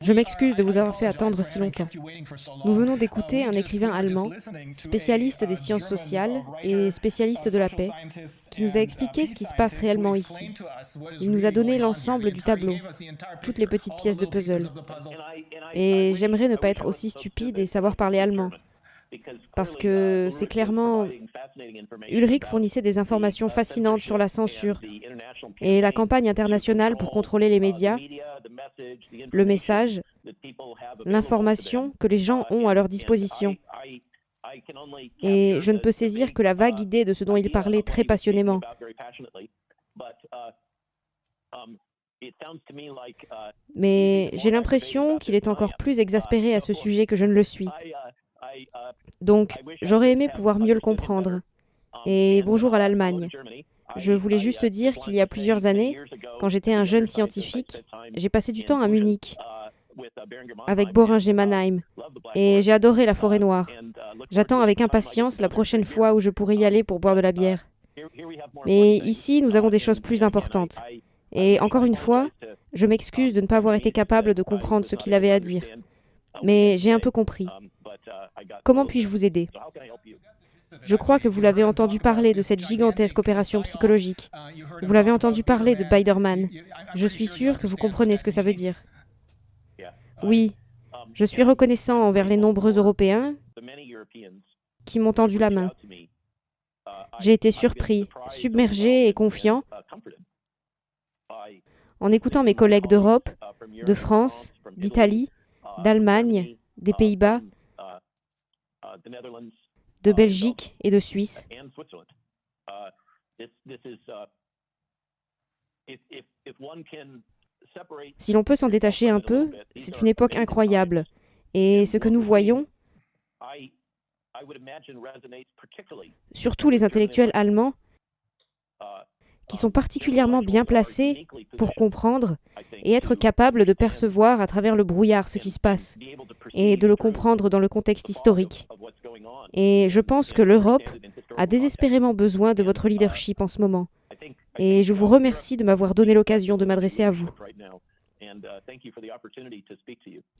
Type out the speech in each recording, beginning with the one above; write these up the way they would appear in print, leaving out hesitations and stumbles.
Je m'excuse de vous avoir fait attendre si longtemps. Nous venons d'écouter un écrivain allemand, spécialiste des sciences sociales et spécialiste de la paix, qui nous a expliqué ce qui se passe réellement ici. Il nous a donné l'ensemble du tableau, toutes les petites pièces de puzzle. Et j'aimerais ne pas être aussi stupide et savoir parler allemand, parce que c'est clairement... Ulrich fournissait des informations fascinantes sur la censure et la campagne internationale pour contrôler les médias, le message, l'information que les gens ont à leur disposition. Et je ne peux saisir que la vague idée de ce dont il parlait très passionnément. Mais j'ai l'impression qu'il est encore plus exaspéré à ce sujet que je ne le suis. Donc, j'aurais aimé pouvoir mieux le comprendre. Et bonjour à l'Allemagne. Je voulais juste dire qu'il y a plusieurs années, quand j'étais un jeune scientifique, j'ai passé du temps à Munich, avec Boehringer Mannheim, et j'ai adoré la forêt noire. J'attends avec impatience la prochaine fois où je pourrai y aller pour boire de la bière. Mais ici, nous avons des choses plus importantes. Et encore une fois, je m'excuse de ne pas avoir été capable de comprendre ce qu'il avait à dire. Mais j'ai un peu compris. Comment puis-je vous aider ? Je crois que vous l'avez entendu parler de cette gigantesque opération psychologique. Vous l'avez entendu parler de Biderman. Je suis sûr que vous comprenez ce que ça veut dire. Oui, je suis reconnaissant envers les nombreux Européens qui m'ont tendu la main. J'ai été surpris, submergé et confiant en écoutant mes collègues d'Europe, de France, d'Italie, d'Allemagne, des Pays-Bas, de Belgique et de Suisse. Si l'on peut s'en détacher un peu, c'est une époque incroyable. Et ce que nous voyons, surtout les intellectuels allemands, qui sont particulièrement bien placés pour comprendre et être capables de percevoir à travers le brouillard ce qui se passe, et de le comprendre dans le contexte historique. Et je pense que l'Europe a désespérément besoin de votre leadership en ce moment. Et je vous remercie de m'avoir donné l'occasion de m'adresser à vous.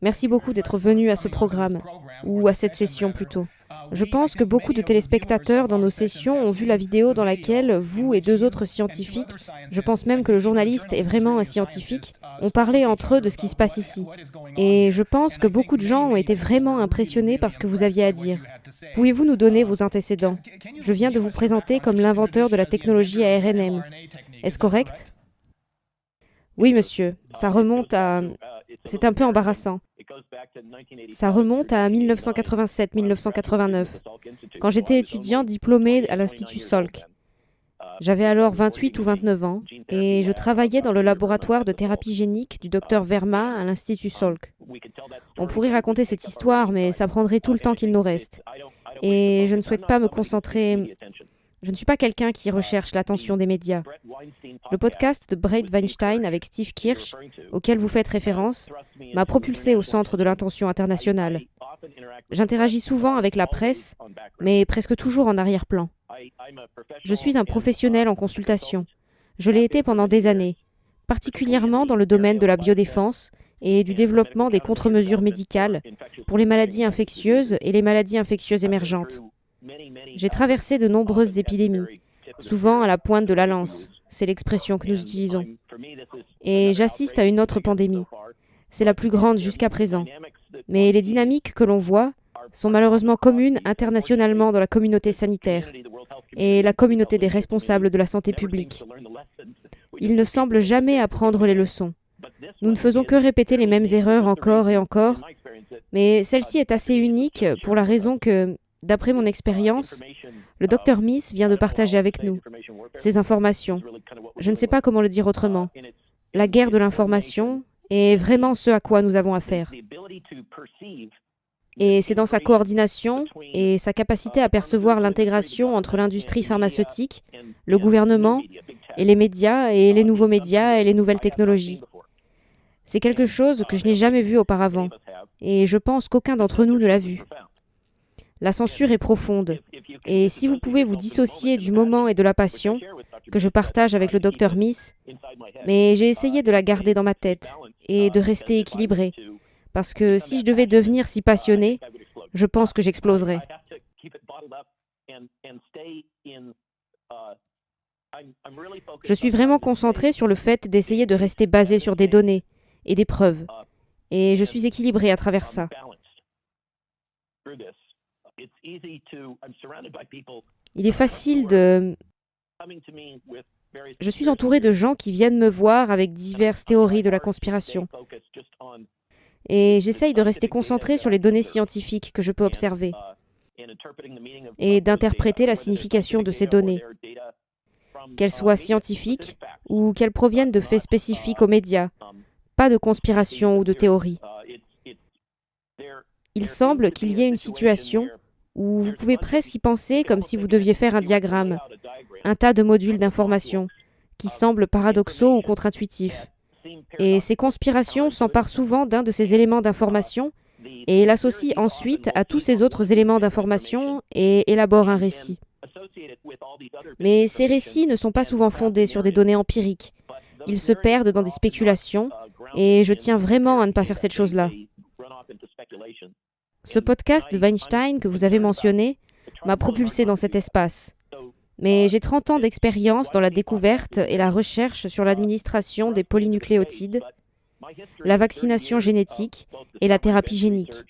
Merci beaucoup d'être venu à ce programme, ou à cette session plutôt. Je pense que beaucoup de téléspectateurs dans nos sessions ont vu la vidéo dans laquelle vous et deux autres scientifiques, je pense même que le journaliste est vraiment un scientifique, ont parlé entre eux de ce qui se passe ici. Et je pense que beaucoup de gens ont été vraiment impressionnés par ce que vous aviez à dire. Pouvez-vous nous donner vos antécédents ? Je viens de vous présenter comme l'inventeur de la technologie ARNM. Est-ce correct ? Oui, monsieur, ça remonte à... C'est un peu embarrassant. Ça remonte à 1987-1989, quand j'étais étudiant diplômé à l'Institut Salk. J'avais alors 28 ou 29 ans, et je travaillais dans le laboratoire de thérapie génique du docteur Verma à l'Institut Salk. On pourrait raconter cette histoire, mais ça prendrait tout le temps qu'il nous reste. Et je ne souhaite pas me concentrer... Je ne suis pas quelqu'un qui recherche l'attention des médias. Le podcast de Brett Weinstein avec Steve Kirsch, auquel vous faites référence, m'a propulsé au centre de l'attention internationale. J'interagis souvent avec la presse, mais presque toujours en arrière-plan. Je suis un professionnel en consultation. Je l'ai été pendant des années, particulièrement dans le domaine de la biodéfense et du développement des contre-mesures médicales pour les maladies infectieuses et les maladies infectieuses émergentes. J'ai traversé de nombreuses épidémies, souvent à la pointe de la lance, c'est l'expression que nous utilisons. Et j'assiste à une autre pandémie. C'est la plus grande jusqu'à présent. Mais les dynamiques que l'on voit sont malheureusement communes internationalement dans la communauté sanitaire et la communauté des responsables de la santé publique. Ils ne semblent jamais apprendre les leçons. Nous ne faisons que répéter les mêmes erreurs encore et encore, mais celle-ci est assez unique pour la raison que, d'après mon expérience, le Dr Miss vient de partager avec nous ces informations. Je ne sais pas comment le dire autrement. La guerre de l'information est vraiment ce à quoi nous avons affaire. Et c'est dans sa coordination et sa capacité à percevoir l'intégration entre l'industrie pharmaceutique, le gouvernement, et les médias, et les nouveaux médias, et les nouvelles technologies. C'est quelque chose que je n'ai jamais vu auparavant, et je pense qu'aucun d'entre nous ne l'a vu. La censure est profonde, et si vous pouvez vous dissocier du moment et de la passion que je partage avec le Dr Miss, mais j'ai essayé de la garder dans ma tête et de rester équilibré, Parce que si je devais devenir si passionné, je pense que j'exploserais. Je suis vraiment concentré sur le fait d'essayer de rester basé sur des données et des preuves. Et je suis équilibré à travers ça. Il est facile de... Je suis entouré de gens qui viennent me voir avec diverses théories de la conspiration. Et j'essaye de rester concentré sur les données scientifiques que je peux observer et d'interpréter la signification de ces données, qu'elles soient scientifiques ou qu'elles proviennent de faits spécifiques aux médias, pas de conspiration ou de théorie. Il semble qu'il y ait une situation où vous pouvez presque y penser comme si vous deviez faire un diagramme, un tas de modules d'informations qui semblent paradoxaux ou contre-intuitifs. Et ces conspirations s'emparent souvent d'un de ces éléments d'information et l'associent ensuite à tous ces autres éléments d'information et élaborent un récit. Mais ces récits ne sont pas souvent fondés sur des données empiriques. Ils se perdent dans des spéculations et je tiens vraiment à ne pas faire cette chose-là. Ce podcast de Weinstein que vous avez mentionné m'a propulsé dans cet espace. Mais j'ai 30 ans d'expérience dans la découverte et la recherche sur l'administration des polynucléotides, la vaccination génétique et la thérapie génique.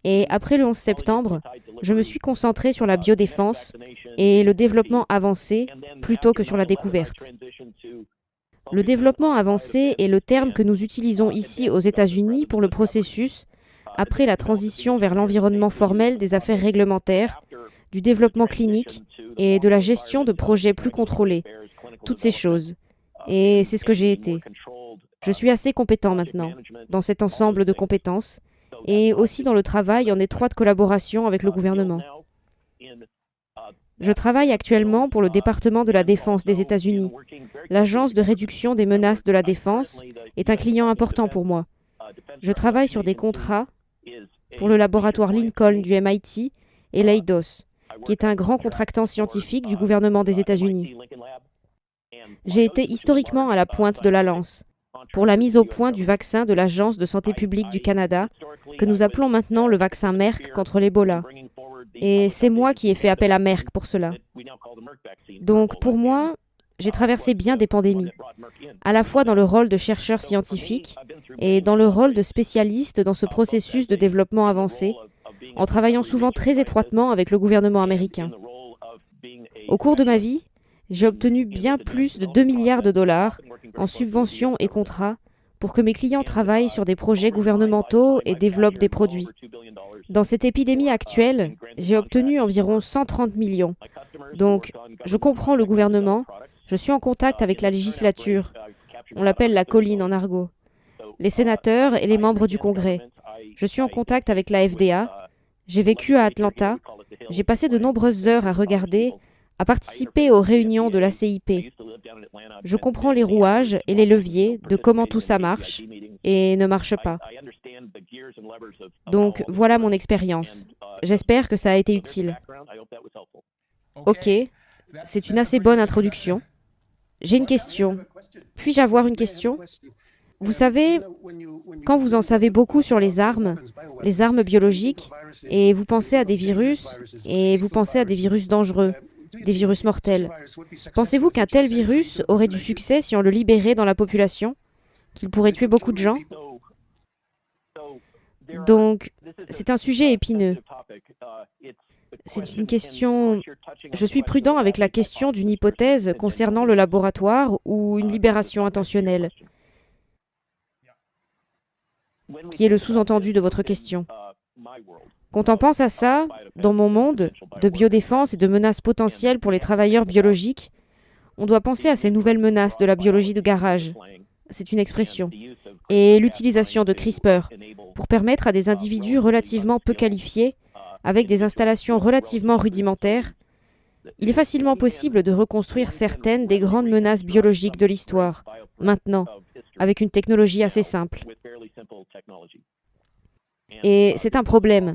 Et après le 11 septembre, je me suis concentré sur la biodéfense et le développement avancé plutôt que sur la découverte. Le développement avancé est le terme que nous utilisons ici aux États-Unis pour le processus après la transition vers l'environnement formel des affaires réglementaires, du développement clinique et de la gestion de projets plus contrôlés, toutes ces choses. Et c'est ce que j'ai été. Je suis assez compétent maintenant, dans cet ensemble de compétences, et aussi dans le travail en étroite collaboration avec le gouvernement. Je travaille actuellement pour le département de la Défense des États-Unis. L'Agence de réduction des menaces de la défense est un client important pour moi. Je travaille sur des contrats pour le laboratoire Lincoln du MIT et l'EIDOS, qui est un grand contractant scientifique du gouvernement des États-Unis. J'ai été historiquement à la pointe de la lance pour la mise au point du vaccin de l'Agence de santé publique du Canada, que nous appelons maintenant le vaccin Merck contre l'Ebola. Et c'est moi qui ai fait appel à Merck pour cela. Donc pour moi, j'ai traversé bien des pandémies, à la fois dans le rôle de chercheur scientifique et dans le rôle de spécialiste dans ce processus de développement avancé, en travaillant souvent très étroitement avec le gouvernement américain. Au cours de ma vie, j'ai obtenu bien plus de 2 milliards de dollars en subventions et contrats pour que mes clients travaillent sur des projets gouvernementaux et développent des produits. Dans cette épidémie actuelle, j'ai obtenu environ 130 millions. Donc, je comprends le gouvernement, je suis en contact avec la législature, on l'appelle la colline en argot, les sénateurs et les membres du Congrès. Je suis en contact avec la FDA, j'ai vécu à Atlanta, j'ai passé de nombreuses heures à regarder, à participer aux réunions de l'ACIP. Je comprends les rouages et les leviers de comment tout ça marche et ne marche pas. Donc voilà mon expérience. J'espère que ça a été utile. Ok, c'est une assez bonne introduction. J'ai une question. Puis-je avoir une question? Vous savez, quand vous en savez beaucoup sur les armes biologiques, et vous pensez à des virus, et vous pensez à des virus dangereux, des virus mortels, pensez-vous qu'un tel virus aurait du succès si on le libérait dans la population? Qu'il pourrait tuer beaucoup de gens? Donc, c'est un sujet épineux. C'est une question... Je suis prudent avec la question d'une hypothèse concernant le laboratoire ou une libération intentionnelle, qui est le sous-entendu de votre question. Quand on pense à ça, dans mon monde de biodéfense et de menaces potentielles pour les travailleurs biologiques, on doit penser à ces nouvelles menaces de la biologie de garage. C'est une expression. Et l'utilisation de CRISPR pour permettre à des individus relativement peu qualifiés, avec des installations relativement rudimentaires, il est facilement possible de reconstruire certaines des grandes menaces biologiques de l'histoire, maintenant, avec une technologie assez simple. Et c'est un problème.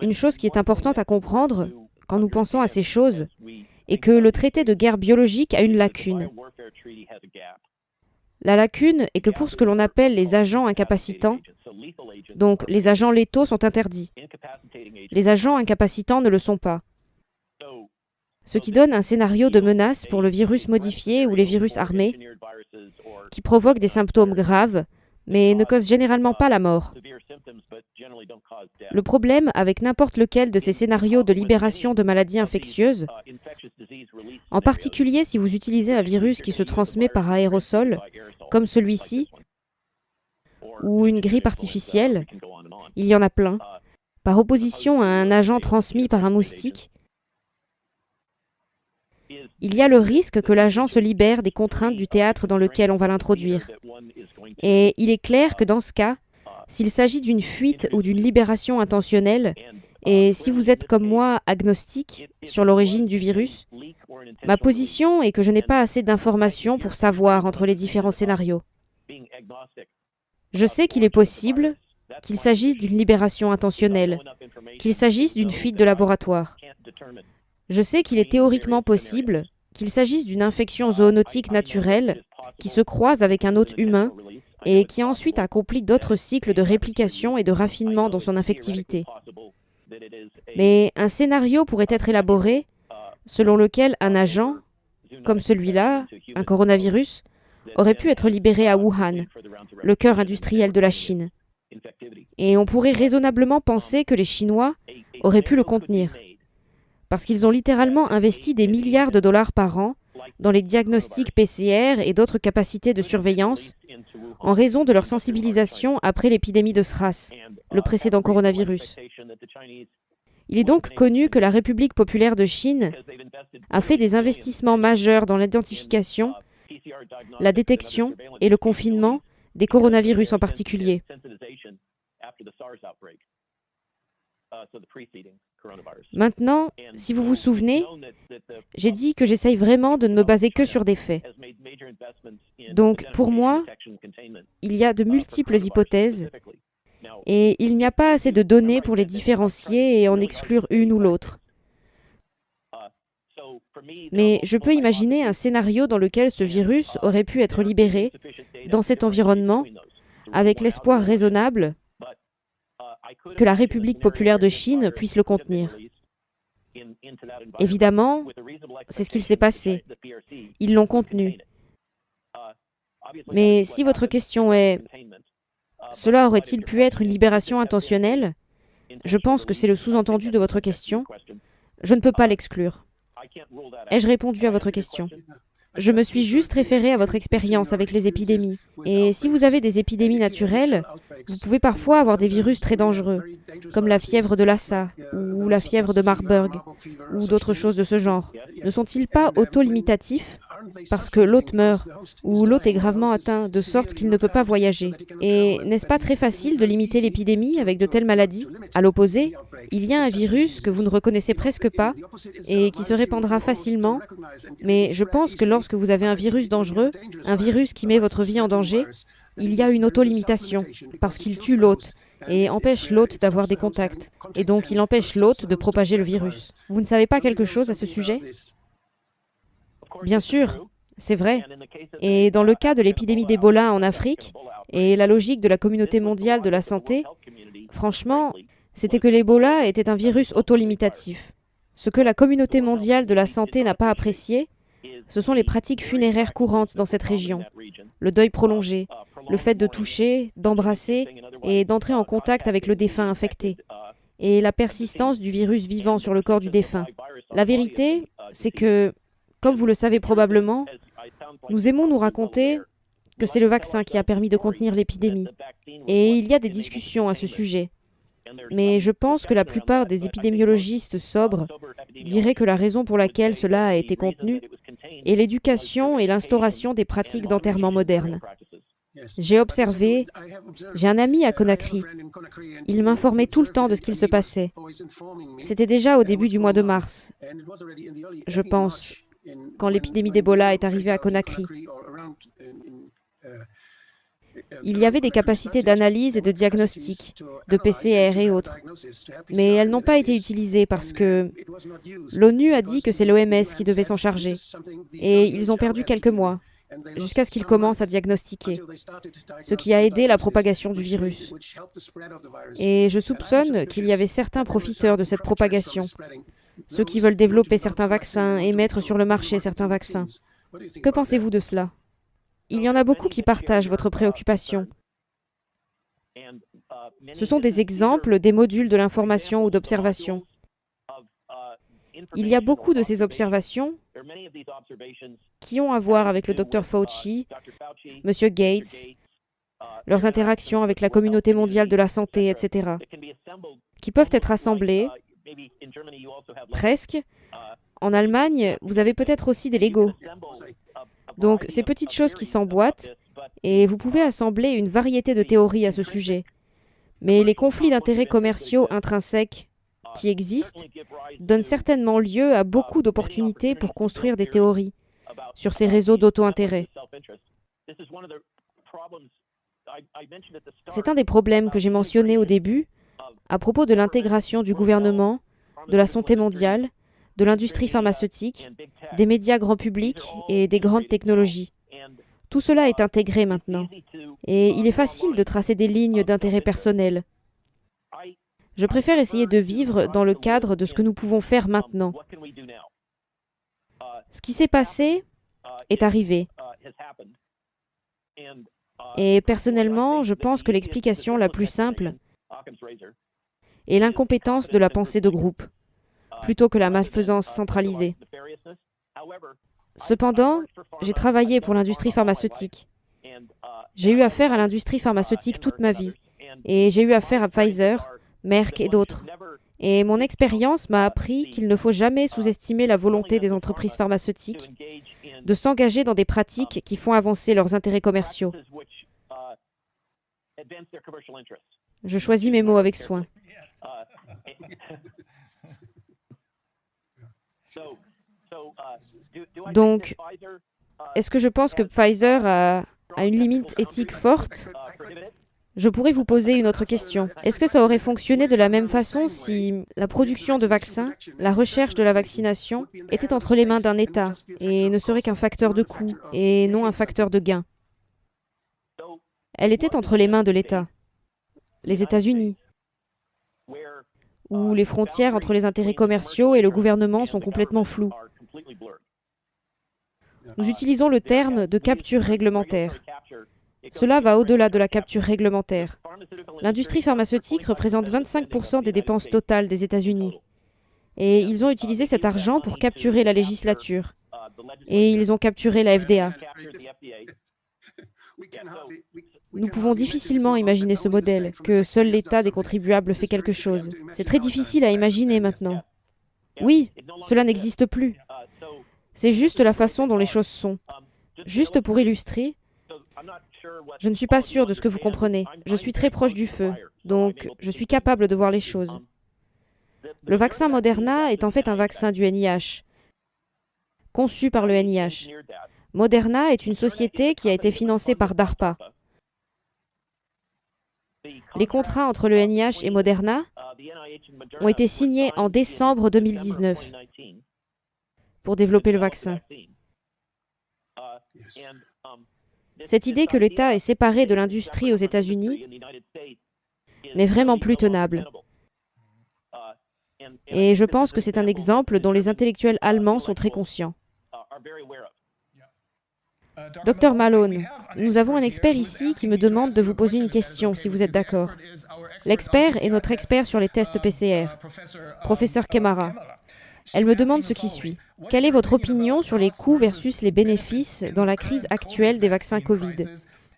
Une chose qui est importante à comprendre quand nous pensons à ces choses est que le traité de guerre biologique a une lacune. La lacune est que pour ce que l'on appelle les agents incapacitants, donc les agents létaux sont interdits. Les agents incapacitants ne le sont pas. Ce qui donne un scénario de menace pour le virus modifié ou les virus armés, qui provoquent des symptômes graves, mais ne causent généralement pas la mort. Le problème avec n'importe lequel de ces scénarios de libération de maladies infectieuses, en particulier si vous utilisez un virus qui se transmet par aérosol, comme celui-ci, ou une grippe artificielle, il y en a plein, par opposition à un agent transmis par un moustique, il y a le risque que l'agent se libère des contraintes du théâtre dans lequel on va l'introduire. Et il est clair que dans ce cas, s'il s'agit d'une fuite ou d'une libération intentionnelle, et si vous êtes comme moi agnostique sur l'origine du virus, ma position est que je n'ai pas assez d'informations pour savoir entre les différents scénarios. Je sais qu'il est possible qu'il s'agisse d'une libération intentionnelle, qu'il s'agisse d'une fuite de laboratoire. Je sais qu'il est théoriquement possible qu'il s'agisse d'une infection zoonotique naturelle qui se croise avec un hôte humain et qui ensuite accomplit d'autres cycles de réplication et de raffinement dans son infectivité. Mais un scénario pourrait être élaboré selon lequel un agent, comme celui-là, un coronavirus, aurait pu être libéré à Wuhan, le cœur industriel de la Chine. Et on pourrait raisonnablement penser que les Chinois auraient pu le contenir, parce qu'ils ont littéralement investi des milliards de dollars par an dans les diagnostics PCR et d'autres capacités de surveillance en raison de leur sensibilisation après l'épidémie de SRAS, le précédent coronavirus. Il est donc connu que la République populaire de Chine a fait des investissements majeurs dans l'identification, la détection et le confinement des coronavirus en particulier. Maintenant, si vous vous souvenez, j'ai dit que j'essaye vraiment de ne me baser que sur des faits. Donc, pour moi, il y a de multiples hypothèses et il n'y a pas assez de données pour les différencier et en exclure une ou l'autre. Mais je peux imaginer un scénario dans lequel ce virus aurait pu être libéré dans cet environnement avec l'espoir raisonnable que la République populaire de Chine puisse le contenir. Évidemment, c'est ce qu'il s'est passé. Ils l'ont contenu. Mais si votre question est « Cela aurait-il pu être une libération intentionnelle ?» Je pense que c'est le sous-entendu de votre question. Je ne peux pas l'exclure. Ai-je répondu à votre question ? Je me suis juste référé à votre expérience avec les épidémies. Et si vous avez des épidémies naturelles, vous pouvez parfois avoir des virus très dangereux, comme la fièvre de Lassa ou la fièvre de Marburg, ou d'autres choses de ce genre. Ne sont-ils pas auto-limitatifs parce que l'hôte meurt ou l'hôte est gravement atteint de sorte qu'il ne peut pas voyager? Et n'est-ce pas très facile de limiter l'épidémie avec de telles maladies? À l'opposé, il y a un virus que vous ne reconnaissez presque pas et qui se répandra facilement, mais je pense que lorsque vous avez un virus dangereux, un virus qui met votre vie en danger, il y a une auto-limitation parce qu'il tue l'hôte et empêche l'hôte d'avoir des contacts, et donc il empêche l'hôte de propager le virus. Vous ne savez pas quelque chose à ce sujet? Bien sûr, c'est vrai. Et dans le cas de l'épidémie d'Ebola en Afrique, et la logique de la communauté mondiale de la santé, franchement, c'était que l'Ebola était un virus autolimitatif. Ce que la communauté mondiale de la santé n'a pas apprécié, ce sont les pratiques funéraires courantes dans cette région. Le deuil prolongé, le fait de toucher, d'embrasser et d'entrer en contact avec le défunt infecté, et la persistance du virus vivant sur le corps du défunt. La vérité, c'est que, comme vous le savez probablement, nous aimons nous raconter que c'est le vaccin qui a permis de contenir l'épidémie. Et il y a des discussions à ce sujet. Mais je pense que la plupart des épidémiologistes sobres diraient que la raison pour laquelle cela a été contenu est l'éducation et l'instauration des pratiques d'enterrement modernes. J'ai un ami à Conakry. Il m'informait tout le temps de ce qu'il se passait. C'était déjà au début du mois de mars, je pense, quand l'épidémie d'Ebola est arrivée à Conakry. Il y avait des capacités d'analyse et de diagnostic, de PCR et autres. Mais elles n'ont pas été utilisées parce que l'ONU a dit que c'est l'OMS qui devait s'en charger. Et ils ont perdu quelques mois. jusqu'à ce qu'ils commencent à diagnostiquer, ce qui a aidé la propagation du virus. Et je soupçonne qu'il y avait certains profiteurs de cette propagation, ceux qui veulent développer certains vaccins et mettre sur le marché certains vaccins. Que pensez-vous de cela? Il y en a beaucoup qui partagent votre préoccupation. Ce sont des exemples des modules de l'information ou d'observation. Il y a beaucoup de ces observations qui ont à voir avec le Dr Fauci, M. Gates, leurs interactions avec la communauté mondiale de la santé, etc., qui peuvent être assemblées, presque. En Allemagne, vous avez peut-être aussi des Legos. Donc, ces petites choses qui s'emboîtent, et vous pouvez assembler une variété de théories à ce sujet. Mais les conflits d'intérêts commerciaux intrinsèques qui existent donnent certainement lieu à beaucoup d'opportunités pour construire des théories sur ces réseaux d'auto-intérêt. C'est un des problèmes que j'ai mentionné au début à propos de l'intégration du gouvernement, de la santé mondiale, de l'industrie pharmaceutique, des médias grand public et des grandes technologies. Tout cela est intégré maintenant, et il est facile de tracer des lignes d'intérêt personnel. Je préfère essayer de vivre dans le cadre de ce que nous pouvons faire maintenant. Ce qui s'est passé est arrivé. Et personnellement, je pense que l'explication la plus simple est l'incompétence de la pensée de groupe, plutôt que la malfaisance centralisée. Cependant, j'ai travaillé pour l'industrie pharmaceutique. J'ai eu affaire à l'industrie pharmaceutique toute ma vie, et j'ai eu affaire à Pfizer, Merck et d'autres. Et mon expérience m'a appris qu'il ne faut jamais sous-estimer la volonté des entreprises pharmaceutiques de s'engager dans des pratiques qui font avancer leurs intérêts commerciaux. Je choisis mes mots avec soin. Donc, est-ce que je pense que Pfizer a une limite éthique forte? Je pourrais vous poser une autre question. Est-ce que ça aurait fonctionné de la même façon si la production de vaccins, la recherche de la vaccination, était entre les mains d'un État et ne serait qu'un facteur de coût et non un facteur de gain? Elle était entre les mains de l'État, les États-Unis, où les frontières entre les intérêts commerciaux et le gouvernement sont complètement floues. Nous utilisons le terme de capture réglementaire. Cela va au-delà de la capture réglementaire. L'industrie pharmaceutique représente 25% des dépenses totales des États-Unis. Et ils ont utilisé cet argent pour capturer la législature. Et ils ont capturé la FDA. Nous pouvons difficilement imaginer ce modèle, que seul l'État des contribuables fait quelque chose. C'est très difficile à imaginer maintenant. Oui, cela n'existe plus. C'est juste la façon dont les choses sont. Juste pour illustrer, je ne suis pas sûr de ce que vous comprenez. Je suis très proche du feu, donc je suis capable de voir les choses. Le vaccin Moderna est en fait un vaccin du NIH, conçu par le NIH. Moderna est une société qui a été financée par DARPA. Les contrats entre le NIH et Moderna ont été signés en décembre 2019 pour développer le vaccin. Cette idée que l'État est séparé de l'industrie aux États-Unis n'est vraiment plus tenable. Et je pense que c'est un exemple dont les intellectuels allemands sont très conscients. Dr Malone, nous avons un expert ici qui me demande de vous poser une question, si vous êtes d'accord. L'expert est notre expert sur les tests PCR, professeur Kemara. Elle me demande ce qui suit. Quelle est votre opinion sur les coûts versus les bénéfices dans la crise actuelle des vaccins Covid?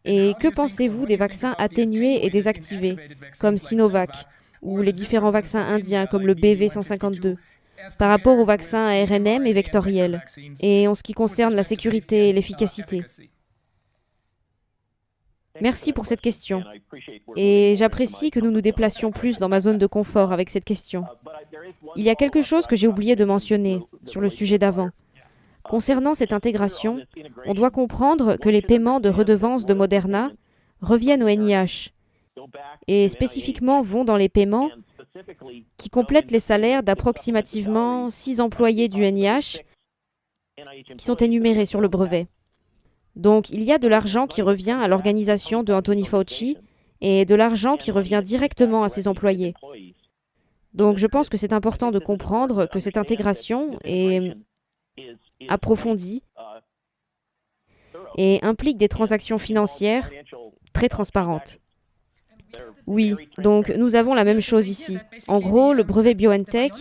Et que pensez-vous des vaccins atténués et désactivés, comme Sinovac, ou les différents vaccins indiens comme le BV152, par rapport aux vaccins ARNM et vectoriels, et en ce qui concerne la sécurité et l'efficacité? Merci pour cette question. Et j'apprécie que nous nous déplacions plus dans ma zone de confort avec cette question. Il y a quelque chose que j'ai oublié de mentionner sur le sujet d'avant. Concernant cette intégration, on doit comprendre que les paiements de redevances de Moderna reviennent au NIH et spécifiquement vont dans les paiements qui complètent les salaires d'approximativement 6 employés du NIH qui sont énumérés sur le brevet. Donc, il y a de l'argent qui revient à l'organisation de Anthony Fauci et de l'argent qui revient directement à ses employés. Donc, je pense que c'est important de comprendre que cette intégration est approfondie et implique des transactions financières très transparentes. Oui, donc nous avons la même chose ici. En gros, le brevet BioNTech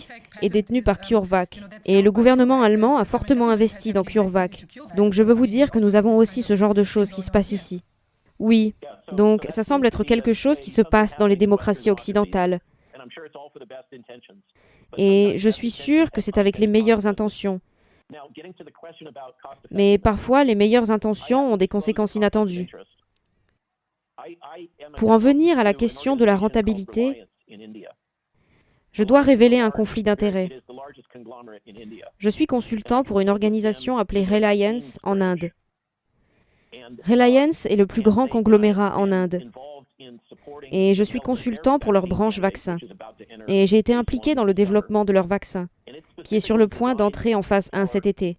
est détenu par CureVac et le gouvernement allemand a fortement investi dans CureVac. Donc je veux vous dire que nous avons aussi ce genre de choses qui se passent ici. Oui, donc ça semble être quelque chose qui se passe dans les démocraties occidentales. Et je suis sûre que c'est avec les meilleures intentions. Mais parfois, les meilleures intentions ont des conséquences inattendues. Pour en venir à la question de la rentabilité, je dois révéler un conflit d'intérêts. Je suis consultant pour une organisation appelée Reliance en Inde. Reliance est le plus grand conglomérat en Inde. Et je suis consultant pour leur branche vaccin. Et j'ai été impliqué dans le développement de leur vaccin, qui est sur le point d'entrer en phase 1 cet été.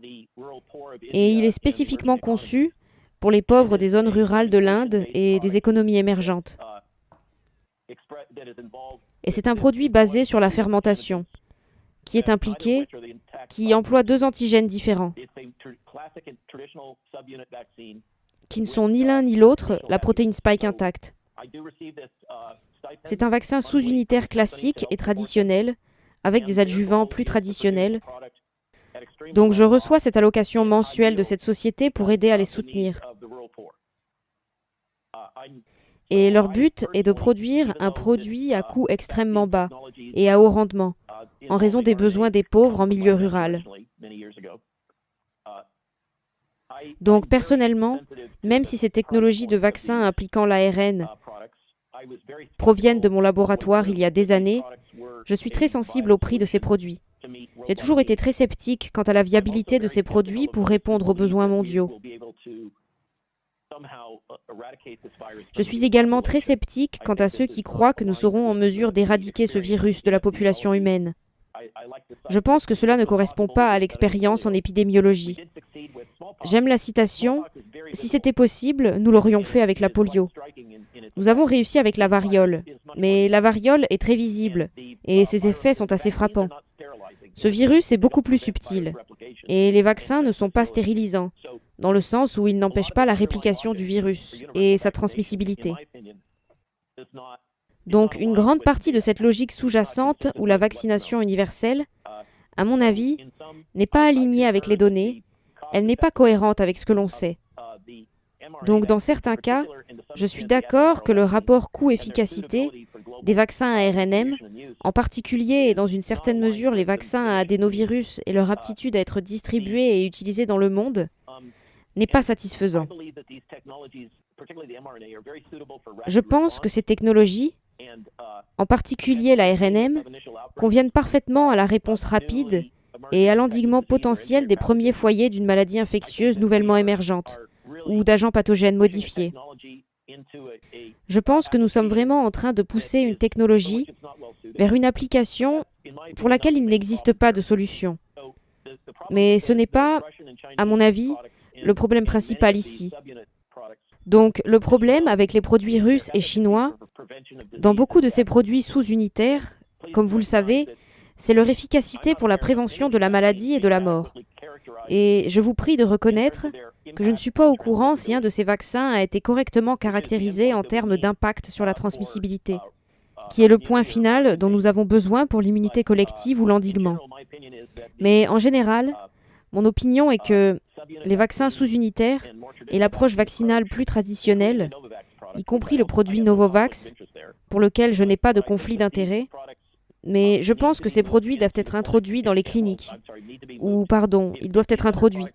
Et il est spécifiquement conçu pour les pauvres des zones rurales de l'Inde et des économies émergentes. Et c'est un produit basé sur la fermentation, qui est impliqué, qui emploie 2 antigènes différents, qui ne sont ni l'un ni l'autre la protéine spike intacte. C'est un vaccin sous-unitaire classique et traditionnel, avec des adjuvants plus traditionnels. Donc je reçois cette allocation mensuelle de cette société pour aider à les soutenir. Et leur but est de produire un produit à coût extrêmement bas et à haut rendement, en raison des besoins des pauvres en milieu rural. Donc personnellement, même si ces technologies de vaccins impliquant l'ARN proviennent de mon laboratoire il y a des années, je suis très sensible au prix de ces produits. J'ai toujours été très sceptique quant à la viabilité de ces produits pour répondre aux besoins mondiaux. Je suis également très sceptique quant à ceux qui croient que nous serons en mesure d'éradiquer ce virus de la population humaine. Je pense que cela ne correspond pas à l'expérience en épidémiologie. J'aime la citation « Si c'était possible, nous l'aurions fait avec la polio ». Nous avons réussi avec la variole, mais la variole est très visible et ses effets sont assez frappants. Ce virus est beaucoup plus subtil et les vaccins ne sont pas stérilisants, dans le sens où ils n'empêchent pas la réplication du virus et sa transmissibilité. Donc une grande partie de cette logique sous-jacente ou la vaccination universelle, à mon avis, n'est pas alignée avec les données, elle n'est pas cohérente avec ce que l'on sait. Donc dans certains cas, je suis d'accord que le rapport coût-efficacité des vaccins à ARNM, en particulier et dans une certaine mesure les vaccins à adénovirus et leur aptitude à être distribués et utilisés dans le monde, n'est pas satisfaisant. Je pense que ces technologies, en particulier la RNM, conviennent parfaitement à la réponse rapide et à l'endiguement potentiel des premiers foyers d'une maladie infectieuse nouvellement émergente ou d'agents pathogènes modifiés. Je pense que nous sommes vraiment en train de pousser une technologie vers une application pour laquelle il n'existe pas de solution. Mais ce n'est pas, à mon avis, le problème principal ici. Donc, le problème avec les produits russes et chinois, dans beaucoup de ces produits sous-unitaires, comme vous le savez, c'est leur efficacité pour la prévention de la maladie et de la mort. Et je vous prie de reconnaître que je ne suis pas au courant si un de ces vaccins a été correctement caractérisé en termes d'impact sur la transmissibilité, qui est le point final dont nous avons besoin pour l'immunité collective ou l'endiguement. Mais en général, mon opinion est que les vaccins sous-unitaires et l'approche vaccinale plus traditionnelle, y compris le produit Novavax, pour lequel je n'ai pas de conflit d'intérêt, mais je pense que ces produits doivent être introduits dans les cliniques. Ou, pardon, ils doivent être introduits.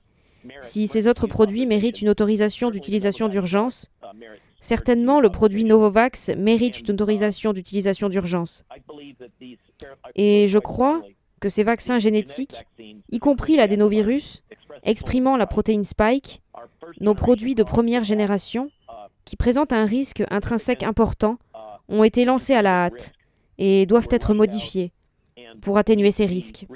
Si ces autres produits méritent une autorisation d'utilisation d'urgence, certainement le produit Novavax mérite une autorisation d'utilisation d'urgence. Et je crois que ces vaccins génétiques, y compris l'adénovirus, exprimant la protéine spike, nos produits de première génération, qui présentent un risque intrinsèque important, ont été lancés à la hâte et doivent être modifiés pour atténuer ces risques.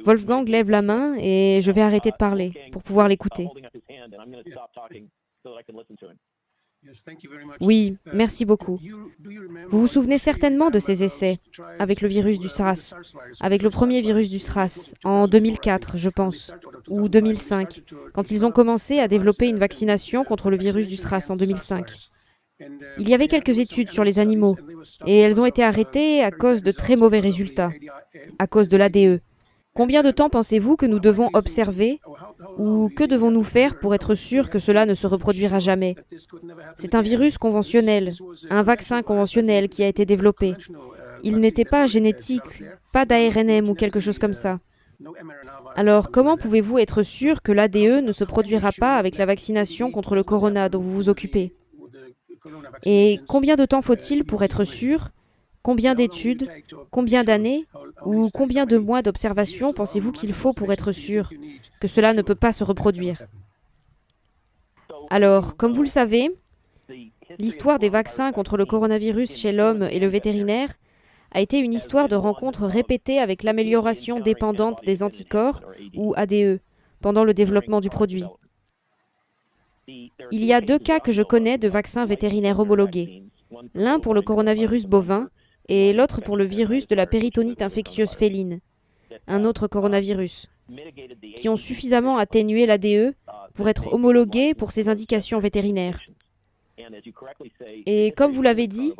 Wolfgang lève la main et je vais arrêter de parler pour pouvoir l'écouter. Oui, merci beaucoup. Vous vous souvenez certainement de ces essais avec le virus du SRAS, avec le premier virus du SRAS, en 2004, je pense, ou 2005, quand ils ont commencé à développer une vaccination contre le virus du SRAS en 2005. Il y avait quelques études sur les animaux, et elles ont été arrêtées à cause de très mauvais résultats, à cause de l'ADE. Combien de temps pensez-vous que nous devons observer ou que devons-nous faire pour être sûrs que cela ne se reproduira jamais? C'est un virus conventionnel, un vaccin conventionnel qui a été développé. Il n'était pas génétique, pas d'ARNM ou quelque chose comme ça. Alors, comment pouvez-vous être sûr que l'ADE ne se produira pas avec la vaccination contre le corona dont vous vous occupez? Et combien de temps faut-il pour être sûr? Combien d'études? Combien d'années? Ou combien de mois d'observation pensez-vous qu'il faut pour être sûr que cela ne peut pas se reproduire? Alors, comme vous le savez, l'histoire des vaccins contre le coronavirus chez l'homme et le vétérinaire a été une histoire de rencontres répétées avec l'amélioration dépendante des anticorps, ou ADE, pendant le développement du produit. Il y a 2 cas que je connais de vaccins vétérinaires homologués, l'un pour le coronavirus bovin et l'autre pour le virus de la péritonite infectieuse féline, un autre coronavirus, qui ont suffisamment atténué l'ADE pour être homologués pour ces indications vétérinaires. Et comme vous l'avez dit,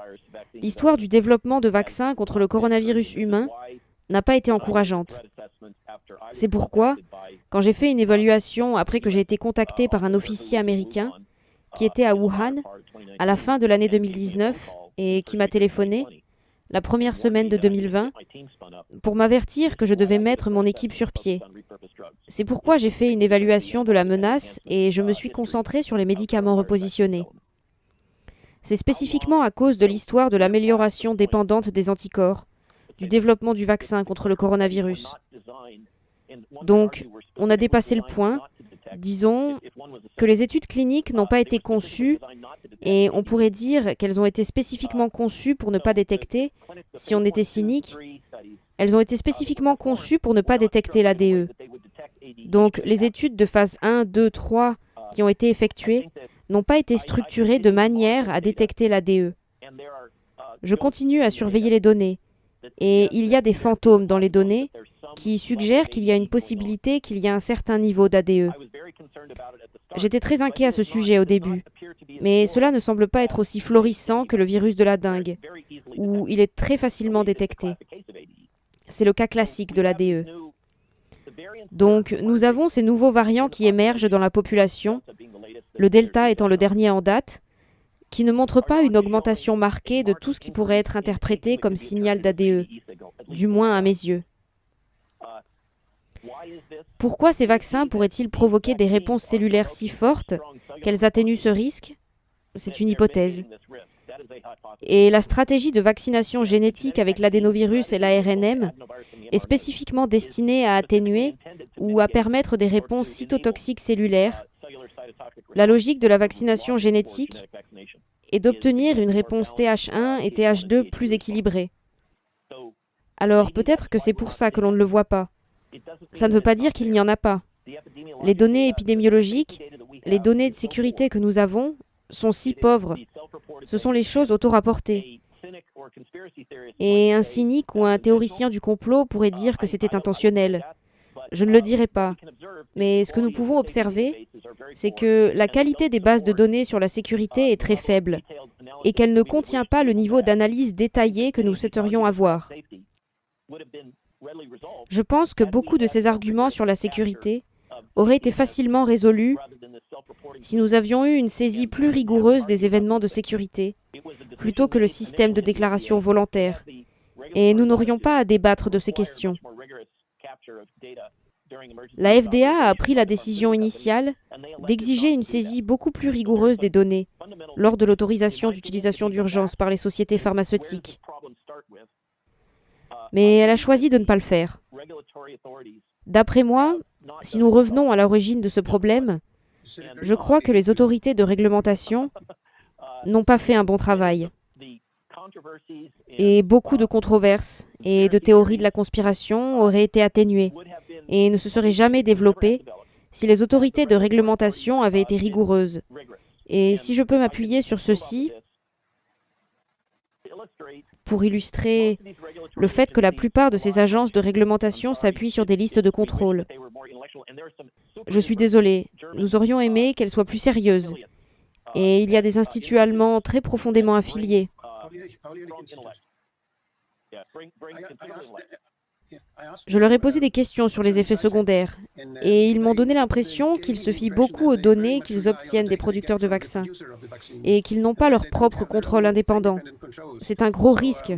l'histoire du développement de vaccins contre le coronavirus humain n'a pas été encourageante. C'est pourquoi, quand j'ai fait une évaluation après que j'ai été contacté par un officier américain qui était à Wuhan à la fin de l'année 2019 et qui m'a téléphoné la première semaine de 2020 pour m'avertir que je devais mettre mon équipe sur pied. C'est pourquoi j'ai fait une évaluation de la menace et je me suis concentré sur les médicaments repositionnés. C'est spécifiquement à cause de l'histoire de l'amélioration dépendante des anticorps, du développement du vaccin contre le coronavirus. Donc, on a dépassé le point, disons, que les études cliniques n'ont pas été conçues, et on pourrait dire qu'elles ont été spécifiquement conçues pour ne pas détecter, si on était cynique, elles ont été spécifiquement conçues pour ne pas détecter l'ADE. Donc, les études de phase 1, 2, 3 qui ont été effectuées n'ont pas été structurées de manière à détecter l'ADE. Je continue à surveiller les données, et il y a des fantômes dans les données qui suggèrent qu'il y a une possibilité qu'il y a un certain niveau d'ADE. J'étais très inquiet à ce sujet au début, mais cela ne semble pas être aussi florissant que le virus de la dengue, où il est très facilement détecté. C'est le cas classique de l'ADE. Donc, nous avons ces nouveaux variants qui émergent dans la population, le Delta étant le dernier en date, qui ne montrent pas une augmentation marquée de tout ce qui pourrait être interprété comme signal d'ADE, du moins à mes yeux. Pourquoi ces vaccins pourraient-ils provoquer des réponses cellulaires si fortes qu'elles atténuent ce risque? C'est une hypothèse. Et la stratégie de vaccination génétique avec l'adénovirus et l'ARNM est spécifiquement destinée à atténuer ou à permettre des réponses cytotoxiques cellulaires. La logique de la vaccination génétique est d'obtenir une réponse TH1 et TH2 plus équilibrée. Alors peut-être que c'est pour ça que l'on ne le voit pas. Ça ne veut pas dire qu'il n'y en a pas. Les données épidémiologiques, les données de sécurité que nous avons sont si pauvres. Ce sont les choses auto-rapportées. Et un cynique ou un théoricien du complot pourrait dire que c'était intentionnel. Je ne le dirai pas. Mais ce que nous pouvons observer, c'est que la qualité des bases de données sur la sécurité est très faible et qu'elle ne contient pas le niveau d'analyse détaillé que nous souhaiterions avoir. Je pense que beaucoup de ces arguments sur la sécurité auraient été facilement résolus si nous avions eu une saisie plus rigoureuse des événements de sécurité, plutôt que le système de déclaration volontaire, et nous n'aurions pas à débattre de ces questions. La FDA a pris la décision initiale d'exiger une saisie beaucoup plus rigoureuse des données lors de l'autorisation d'utilisation d'urgence par les sociétés pharmaceutiques. Mais elle a choisi de ne pas le faire. D'après moi, si nous revenons à l'origine de ce problème, je crois que les autorités de réglementation n'ont pas fait un bon travail. Et beaucoup de controverses et de théories de la conspiration auraient été atténuées et ne se serait jamais développé si les autorités de réglementation avaient été rigoureuses. Et si je peux m'appuyer sur ceci pour illustrer le fait que la plupart de ces agences de réglementation s'appuient sur des listes de contrôle. Je suis désolé, nous aurions aimé qu'elles soient plus sérieuses. Et il y a des instituts allemands très profondément affiliés. Je leur ai posé des questions sur les effets secondaires et ils m'ont donné l'impression qu'ils se fient beaucoup aux données qu'ils obtiennent des producteurs de vaccins et qu'ils n'ont pas leur propre contrôle indépendant. C'est un gros risque.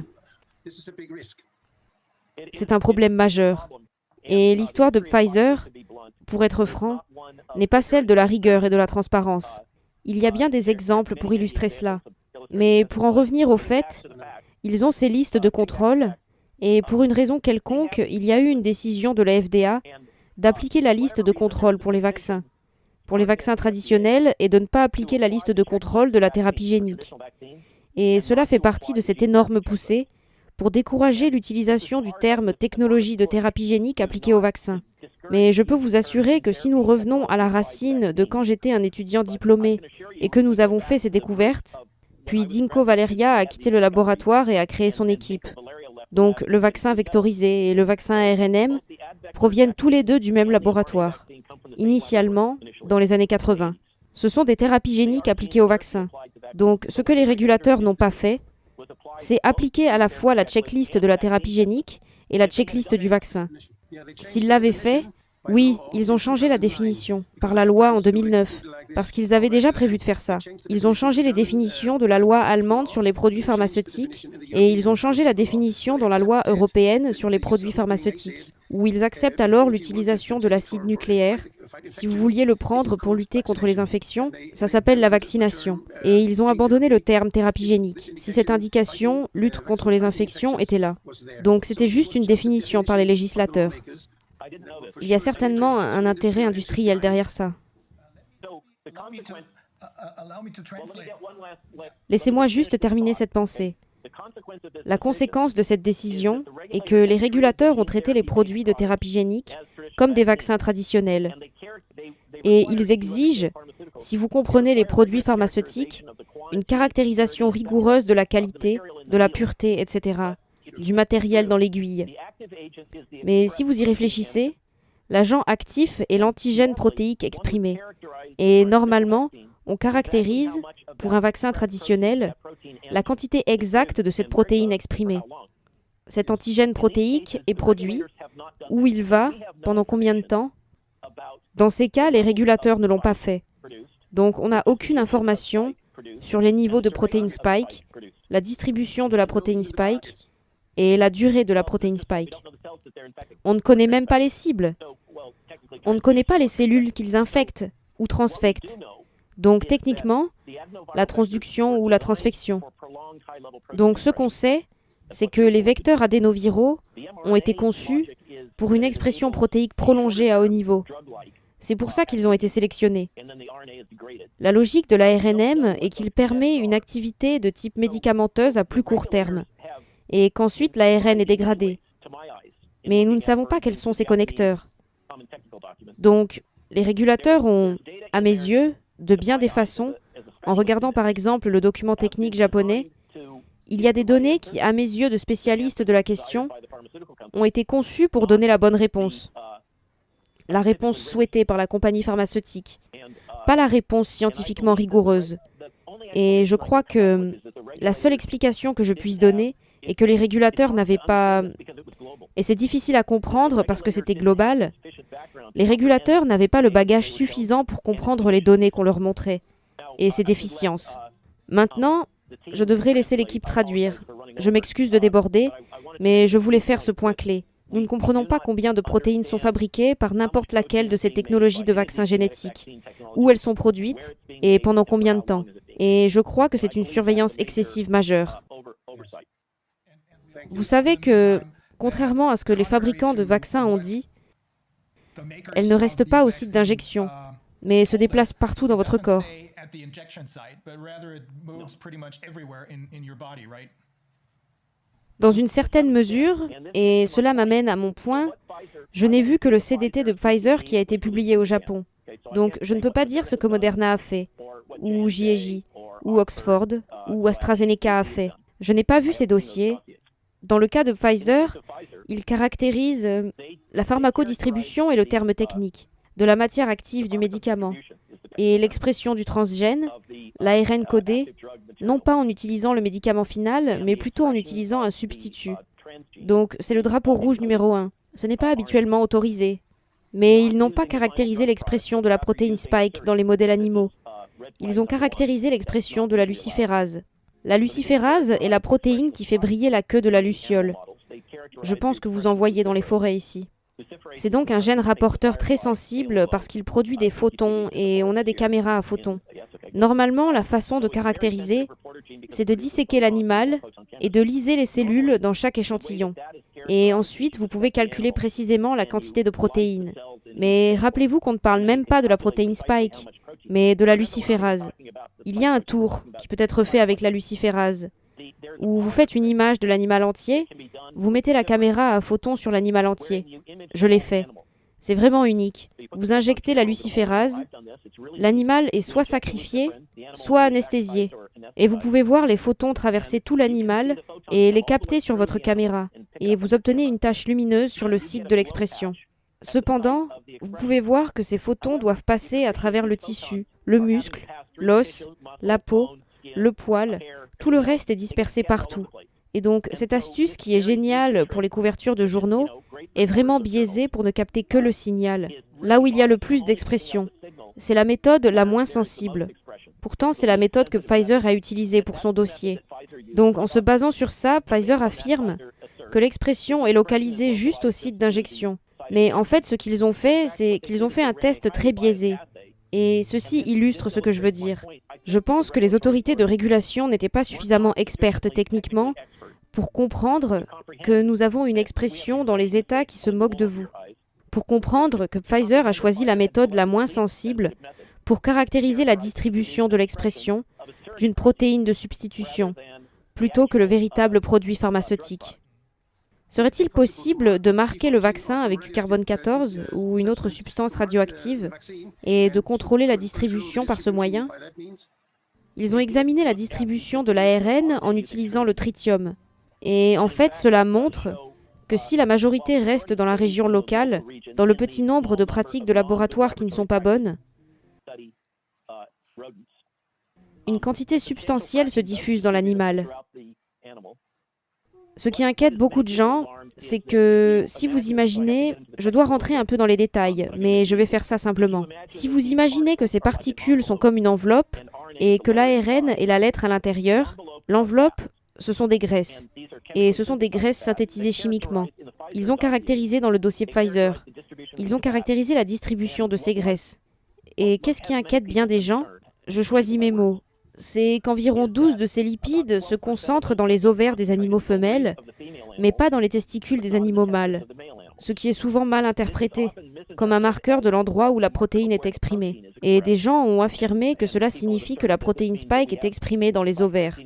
C'est un problème majeur. Et l'histoire de Pfizer, pour être franc, n'est pas celle de la rigueur et de la transparence. Il y a bien des exemples pour illustrer cela. Mais pour en revenir au fait, ils ont ces listes de contrôle et pour une raison quelconque, il y a eu une décision de la FDA d'appliquer la liste de contrôle pour les vaccins traditionnels et de ne pas appliquer la liste de contrôle de la thérapie génique. Et cela fait partie de cette énorme poussée pour décourager l'utilisation du terme technologie de thérapie génique appliquée aux vaccins. Mais je peux vous assurer que si nous revenons à la racine de quand j'étais un étudiant diplômé et que nous avons fait ces découvertes, puis Dinko Valeria a quitté le laboratoire et a créé son équipe. Donc le vaccin vectorisé et le vaccin ARNM proviennent tous les deux du même laboratoire, initialement dans les années 80. Ce sont des thérapies géniques appliquées aux vaccins. Donc ce que les régulateurs n'ont pas fait, c'est appliquer à la fois la checklist de la thérapie génique et la checklist du vaccin. S'ils l'avaient fait, oui, ils ont changé la définition par la loi en 2009, parce qu'ils avaient déjà prévu de faire ça. Ils ont changé les définitions de la loi allemande sur les produits pharmaceutiques et ils ont changé la définition dans la loi européenne sur les produits pharmaceutiques, où ils acceptent alors l'utilisation de l'acide nucléaire. Si vous vouliez le prendre pour lutter contre les infections, ça s'appelle la vaccination. Et ils ont abandonné le terme thérapie génique, si cette indication, lutte contre les infections, était là. Donc c'était juste une définition par les législateurs. Il y a certainement un intérêt industriel derrière ça. Laissez-moi juste terminer cette pensée. La conséquence de cette décision est que les régulateurs ont traité les produits de thérapie génique comme des vaccins traditionnels. Et ils exigent, si vous comprenez les produits pharmaceutiques, une caractérisation rigoureuse de la qualité, de la pureté, etc., du matériel dans l'aiguille. Mais si vous y réfléchissez, l'agent actif est l'antigène protéique exprimé. Et normalement, on caractérise, pour un vaccin traditionnel, la quantité exacte de cette protéine exprimée. Cet antigène protéique est produit, où il va, pendant combien de temps? Dans ces cas, les régulateurs ne l'ont pas fait. Donc on n'a aucune information sur les niveaux de protéine spike, la distribution de la protéine spike et la durée de la protéine spike. On ne connaît même pas les cibles. On ne connaît pas les cellules qu'ils infectent ou transfectent. Donc techniquement, la transduction ou la transfection. Donc ce qu'on sait, c'est que les vecteurs adénoviraux ont été conçus pour une expression protéique prolongée à haut niveau. C'est pour ça qu'ils ont été sélectionnés. La logique de l'ARNM est qu'il permet une activité de type médicamenteuse à plus court terme, et qu'ensuite l'ARN est dégradé. Mais nous ne savons pas quels sont ces connecteurs. Donc, les régulateurs ont, à mes yeux, de bien des façons, en regardant par exemple le document technique japonais, il y a des données qui, à mes yeux de spécialistes de la question, ont été conçues pour donner la bonne réponse. La réponse souhaitée par la compagnie pharmaceutique, pas la réponse scientifiquement rigoureuse. Et je crois que la seule explication que je puisse donner est que les régulateurs n'avaient pas... Et c'est difficile à comprendre parce que c'était global. Les régulateurs n'avaient pas le bagage suffisant pour comprendre les données qu'on leur montrait et ces déficiences. Maintenant, je devrais laisser l'équipe traduire. Je m'excuse de déborder, mais je voulais faire ce point clé. Nous ne comprenons pas combien de protéines sont fabriquées par n'importe laquelle de ces technologies de vaccins génétiques, où elles sont produites et pendant combien de temps. Et je crois que c'est une surveillance excessive majeure. Vous savez que, contrairement à ce que les fabricants de vaccins ont dit, elles ne restent pas au site d'injection, mais se déplacent partout dans votre corps. Dans une certaine mesure, et cela m'amène à mon point, je n'ai vu que le CDT de Pfizer qui a été publié au Japon. Donc je ne peux pas dire ce que Moderna a fait, ou J&J, ou Oxford, ou AstraZeneca a fait. Je n'ai pas vu ces dossiers. Dans le cas de Pfizer, il caractérise la pharmacodistribution et le terme technique, de la matière active du médicament, et l'expression du transgène, l'ARN codé, non pas en utilisant le médicament final, mais plutôt en utilisant un substitut. Donc c'est le drapeau rouge numéro 1. Ce n'est pas habituellement autorisé. Mais ils n'ont pas caractérisé l'expression de la protéine spike dans les modèles animaux. Ils ont caractérisé l'expression de la luciférase. La luciférase est la protéine qui fait briller la queue de la luciole. Je pense que vous en voyez dans les forêts ici. C'est donc un gène rapporteur très sensible parce qu'il produit des photons et on a des caméras à photons. Normalement, la façon de caractériser, c'est de disséquer l'animal et de liser les cellules dans chaque échantillon. Et ensuite, vous pouvez calculer précisément la quantité de protéines. Mais rappelez-vous qu'on ne parle même pas de la protéine spike, mais de la luciférase. Il y a un tour qui peut être fait avec la luciférase, où vous faites une image de l'animal entier, vous mettez la caméra à photons sur l'animal entier. Je l'ai fait. C'est vraiment unique. Vous injectez la luciférase, l'animal est soit sacrifié, soit anesthésié. Et vous pouvez voir les photons traverser tout l'animal et les capter sur votre caméra. Et vous obtenez une tache lumineuse sur le site de l'expression. Cependant, vous pouvez voir que ces photons doivent passer à travers le tissu, le muscle, l'os, la peau, le poil. Tout le reste est dispersé partout. Et donc, cette astuce qui est géniale pour les couvertures de journaux est vraiment biaisée pour ne capter que le signal, là où il y a le plus d'expression. C'est la méthode la moins sensible. Pourtant, c'est la méthode que Pfizer a utilisée pour son dossier. Donc, en se basant sur ça, Pfizer affirme que l'expression est localisée juste au site d'injection. Mais en fait, ce qu'ils ont fait, c'est qu'ils ont fait un test très biaisé. Et ceci illustre ce que je veux dire. Je pense que les autorités de régulation n'étaient pas suffisamment expertes techniquement pour comprendre que nous avons une expression dans les États qui se moquent de vous. Pour comprendre que Pfizer a choisi la méthode la moins sensible pour caractériser la distribution de l'expression d'une protéine de substitution, plutôt que le véritable produit pharmaceutique. Serait-il possible de marquer le vaccin avec du carbone 14 ou une autre substance radioactive et de contrôler la distribution par ce moyen? Ils ont examiné la distribution de l'ARN en utilisant le tritium. Et en fait, cela montre que si la majorité reste dans la région locale, dans le petit nombre de pratiques de laboratoire qui ne sont pas bonnes, une quantité substantielle se diffuse dans l'animal. Ce qui inquiète beaucoup de gens, c'est que si vous imaginez, je dois rentrer un peu dans les détails, mais je vais faire ça simplement. Si vous imaginez que ces particules sont comme une enveloppe et que l'ARN est la lettre à l'intérieur, l'enveloppe, ce sont des graisses. Et ce sont des graisses synthétisées chimiquement. Ils ont caractérisé dans le dossier Pfizer. Ils ont caractérisé la distribution de ces graisses. Et qu'est-ce qui inquiète bien des gens? Je choisis mes mots. C'est qu'environ 12 de ces lipides se concentrent dans les ovaires des animaux femelles, mais pas dans les testicules des animaux mâles, ce qui est souvent mal interprété, comme un marqueur de l'endroit où la protéine est exprimée. Et des gens ont affirmé que cela signifie que la protéine spike est exprimée dans les ovaires,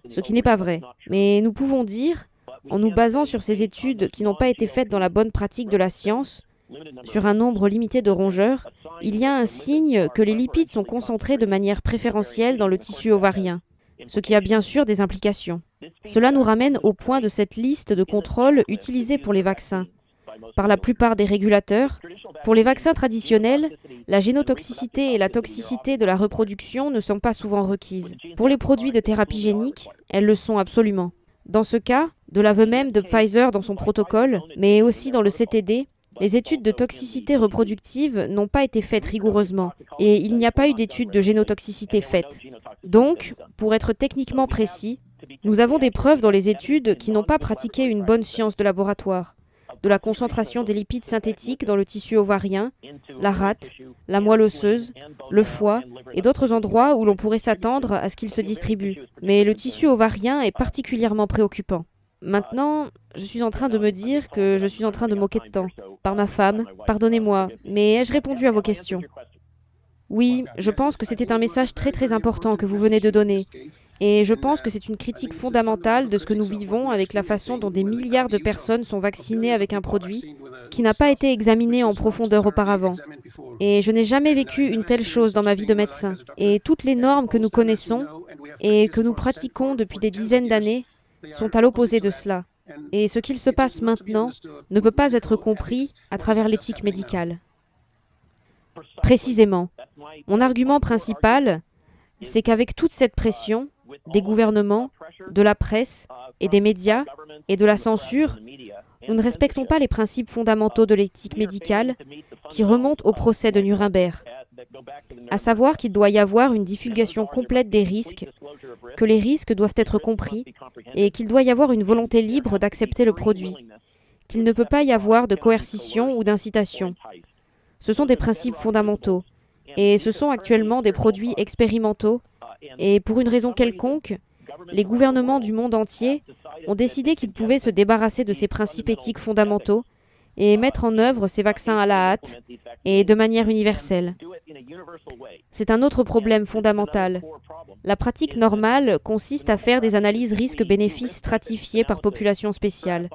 ce qui n'est pas vrai. Mais nous pouvons dire, en nous basant sur ces études qui n'ont pas été faites dans la bonne pratique de la science, sur un nombre limité de rongeurs, il y a un signe que les lipides sont concentrés de manière préférentielle dans le tissu ovarien, ce qui a bien sûr des implications. Cela nous ramène au point de cette liste de contrôles utilisés pour les vaccins. Par la plupart des régulateurs, pour les vaccins traditionnels, la génotoxicité et la toxicité de la reproduction ne sont pas souvent requises. Pour les produits de thérapie génique, elles le sont absolument. Dans ce cas, de l'aveu même de Pfizer dans son protocole, mais aussi dans le CTD, les études de toxicité reproductive n'ont pas été faites rigoureusement et il n'y a pas eu d'études de génotoxicité faites. Donc, pour être techniquement précis, nous avons des preuves dans les études qui n'ont pas pratiqué une bonne science de laboratoire, de la concentration des lipides synthétiques dans le tissu ovarien, la rate, la moelle osseuse, le foie et d'autres endroits où l'on pourrait s'attendre à ce qu'ils se distribuent. Mais le tissu ovarien est particulièrement préoccupant. Maintenant, je suis en train de me dire que je suis en train de moquer de temps. Par ma femme, pardonnez-moi, mais ai-je répondu à vos questions? Oui, je pense que c'était un message très très important que vous venez de donner. Et je pense que c'est une critique fondamentale de ce que nous vivons avec la façon dont des milliards de personnes sont vaccinées avec un produit qui n'a pas été examiné en profondeur auparavant. Et je n'ai jamais vécu une telle chose dans ma vie de médecin. Et toutes les normes que nous connaissons et que nous pratiquons depuis des dizaines d'années sont à l'opposé de cela. Et ce qu'il se passe maintenant ne peut pas être compris à travers l'éthique médicale. Précisément, mon argument principal, c'est qu'avec toute cette pression, des gouvernements, de la presse et des médias et de la censure, nous ne respectons pas les principes fondamentaux de l'éthique médicale qui remontent au procès de Nuremberg, à savoir qu'il doit y avoir une divulgation complète des risques, que les risques doivent être compris et qu'il doit y avoir une volonté libre d'accepter le produit, qu'il ne peut pas y avoir de coercition ou d'incitation. Ce sont des principes fondamentaux et ce sont actuellement des produits expérimentaux et pour une raison quelconque, les gouvernements du monde entier ont décidé qu'ils pouvaient se débarrasser de ces principes éthiques fondamentaux et mettre en œuvre ces vaccins à la hâte et de manière universelle. C'est un autre problème fondamental. La pratique normale consiste à faire des analyses risques-bénéfices stratifiées par population spéciale.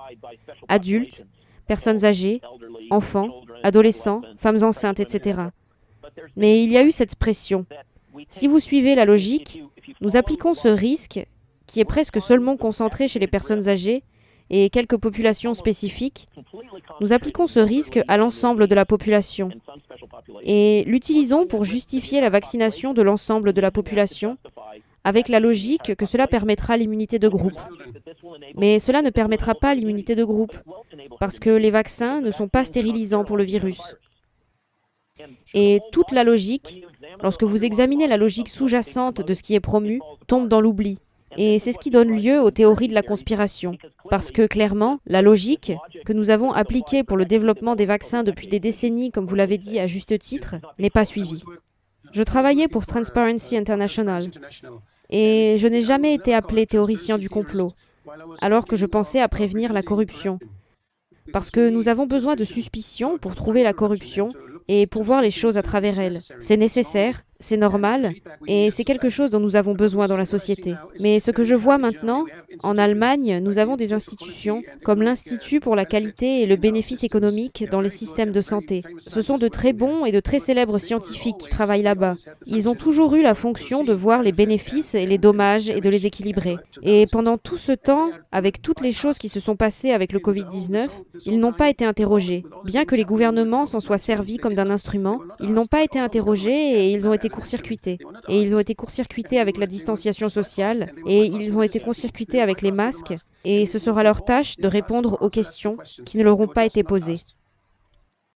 Adultes, personnes âgées, enfants, adolescents, femmes enceintes, etc. Mais il y a eu cette pression. Si vous suivez la logique, nous appliquons ce risque, qui est presque seulement concentré chez les personnes âgées et quelques populations spécifiques, nous appliquons ce risque à l'ensemble de la population et l'utilisons pour justifier la vaccination de l'ensemble de la population avec la logique que cela permettra l'immunité de groupe. Mais cela ne permettra pas l'immunité de groupe parce que les vaccins ne sont pas stérilisants pour le virus. Et toute la logique, lorsque vous examinez la logique sous-jacente de ce qui est promu, tombe dans l'oubli. Et c'est ce qui donne lieu aux théories de la conspiration. Parce que clairement, la logique que nous avons appliquée pour le développement des vaccins depuis des décennies, comme vous l'avez dit à juste titre, n'est pas suivie. Je travaillais pour Transparency International et je n'ai jamais été appelé théoricien du complot, alors que je pensais à prévenir la corruption. Parce que nous avons besoin de suspicions pour trouver la corruption et pour voir les choses à travers elle. C'est nécessaire, c'est normal, et c'est quelque chose dont nous avons besoin dans la société. Mais ce que je vois maintenant, en Allemagne, nous avons des institutions comme l'Institut pour la qualité et le bénéfice économique dans les systèmes de santé. Ce sont de très bons et de très célèbres scientifiques qui travaillent là-bas. Ils ont toujours eu la fonction de voir les bénéfices et les dommages et de les équilibrer. Et pendant tout ce temps, avec toutes les choses qui se sont passées avec le Covid-19, ils n'ont pas été interrogés. Bien que les gouvernements s'en soient servis comme d'un instrument, ils n'ont pas été interrogés et ils ont été court-circuités. Et ils ont été court-circuités avec la distanciation sociale, et ils ont été court-circuités avec les masques, et ce sera leur tâche de répondre aux questions qui ne leur ont pas été posées.